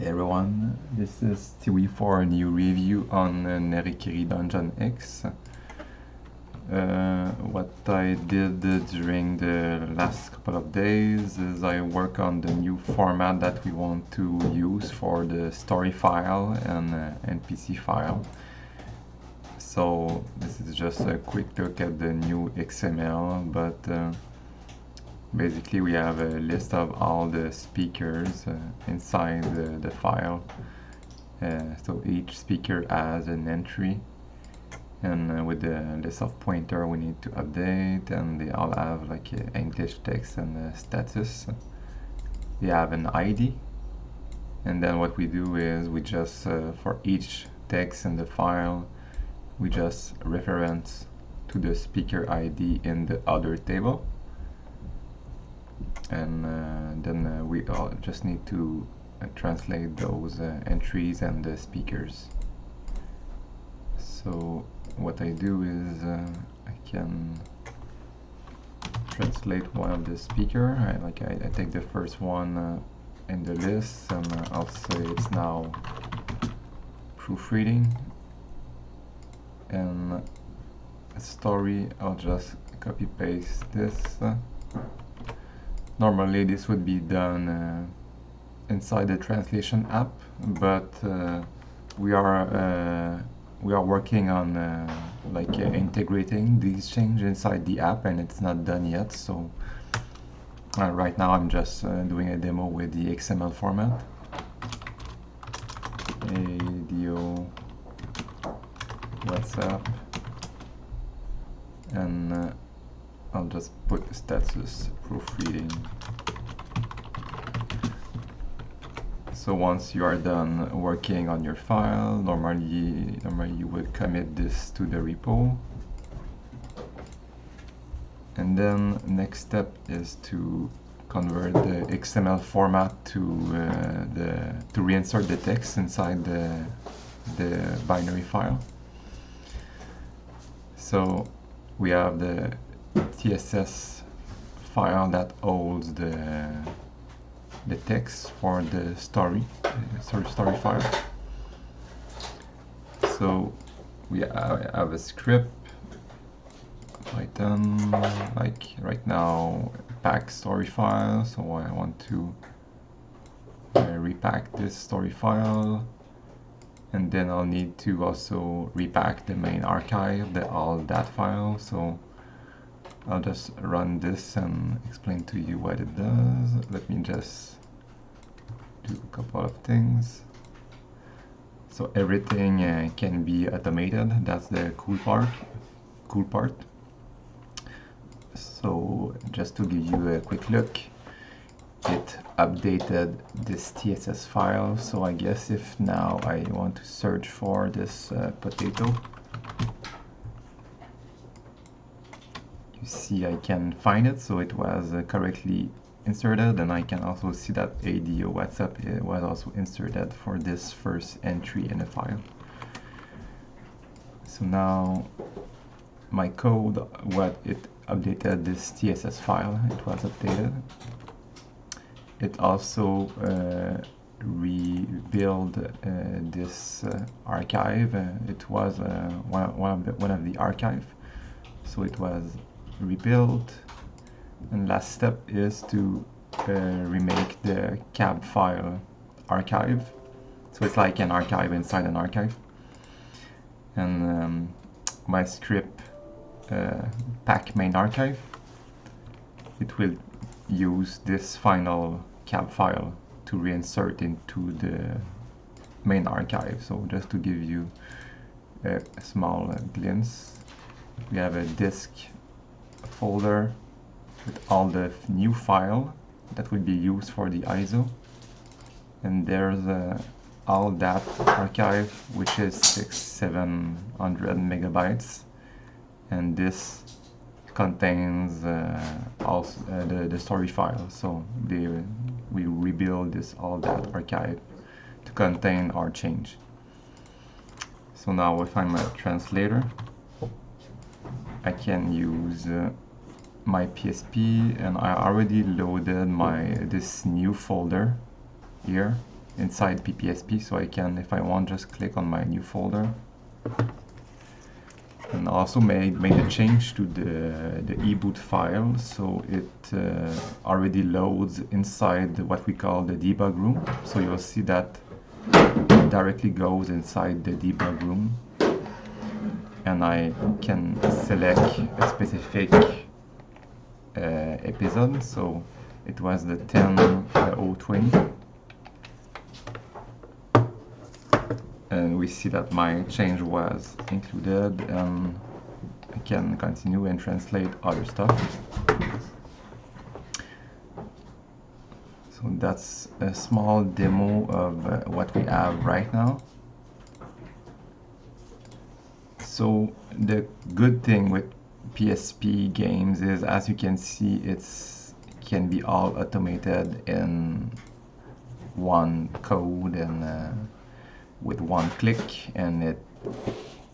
Hey everyone, this is Tiwi for a new review on Narikiri Dungeon X. What I did during the last couple of days is I work on the new format that we want to use for the story file and NPC file. So this is just a quick look at the new XML, but basically we have a list of all the speakers inside the file. So each speaker has an entry, and with the list of pointer we need to update, and they all have like English text and status. They have an ID, and then what we do is we just for each text in the file we just reference to the speaker ID in the other table, and then we all just need to translate those entries and the speakers. So what I do is I can translate one of the speaker. I take the first one in the list, and I'll say it's now proofreading, and story I'll just copy paste this. Normally this would be done inside the translation app, but we are working on integrating these changes inside the app, and it's not done yet. So right now I'm just doing a demo with the XML format. ADO what's up, and I'll just put the status proofreading. So once you are done working on your file, normally you would commit this to the repo, and then next step is to convert the XML format to reinsert the text inside the binary file. So we have the TSS file that holds the text for the story file. So we have a script, Python, like right now, pack story file. So I want to repack this story file, and then I'll need to also repack the main archive, all that file. So I'll just run this and explain to you what it does. Let me just do a couple of things. So everything can be automated. That's the cool part. So just to give you a quick look, it updated this TSS file. So I guess if now I want to search for this potato, you see I can find it. So it was correctly inserted, and I can also see that ADO WhatsApp was also inserted for this first entry in the file. So now my code, what it updated this TSS file, it was updated. It also rebuild this archive. It was one of the archive, so it was rebuilt. And last step is to remake the cab file archive. So it's like an archive inside an archive. And my script pack main archive, it will use this final cab file to reinsert into the main archive. So just to give you a small glimpse, we have a disk folder with all the new file that will be used for the ISO, and there's all that archive, which is 700 megabytes, and this contains also the story file. So we rebuild all that archive to contain our change. So now if I'm a translator, I can use my PSP, and I already loaded this new folder here inside PPSP, so I can, if I want, just click on my new folder. And also made a change to the eboot file, so it already loads inside what we call the debug room. So you'll see that it directly goes inside the debug room, and I can select a specific episode. So it was the 10.020. And we see that my change was included, and I can continue and translate other stuff. So that's a small demo of what we have right now. So the good thing with PSP games is, as you can see, it can be all automated in one code and with one click, and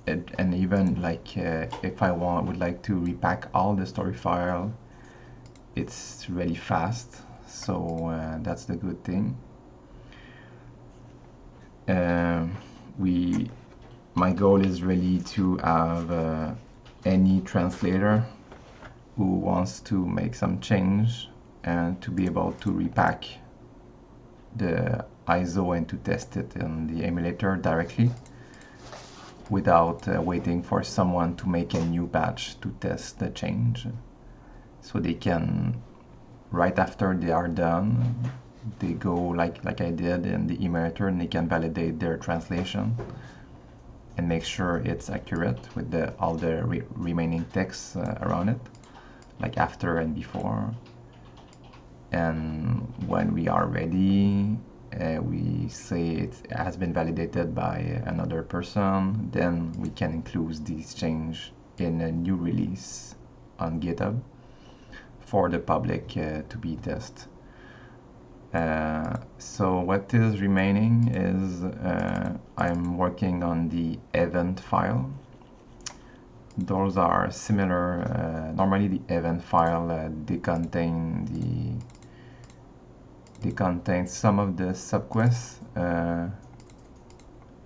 and even like if I would like to repack all the story file, it's really fast. So that's the good thing. My goal is really to have any translator who wants to make some change and to be able to repack the ISO and to test it in the emulator directly without waiting for someone to make a new batch to test the change. So they can, right after they are done, they go like I did in the emulator, and they can validate their translation and make sure it's accurate with all the remaining text around it, like after and before. And when we are ready, we say it has been validated by another person, then we can include these changes in a new release on GitHub for the public to be tested. So what is remaining is I'm working on the event file. Those are similar. Normally the event file they contain some of the subquests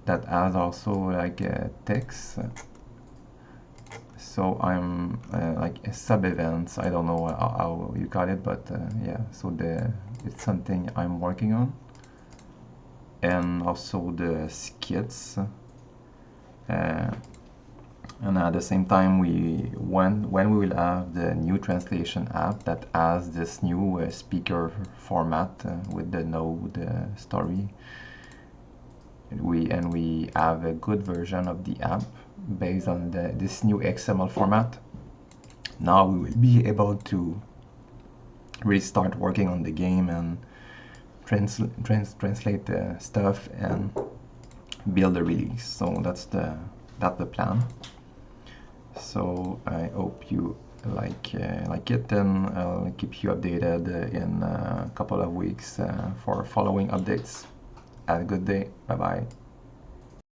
that has also like text. So I'm like a sub-events. I don't know how you call it, but yeah. So it's something I'm working on, and also the skits. And at the same time, when we will have the new translation app that has this new speaker format with the Node story, we have a good version of the app based on this new XML format. Now we will be able to really start working on the game and translate the stuff and build a release. So that's the plan. So I hope you like it, and I'll keep you updated in a couple of weeks for following updates. Have a good day. Bye bye.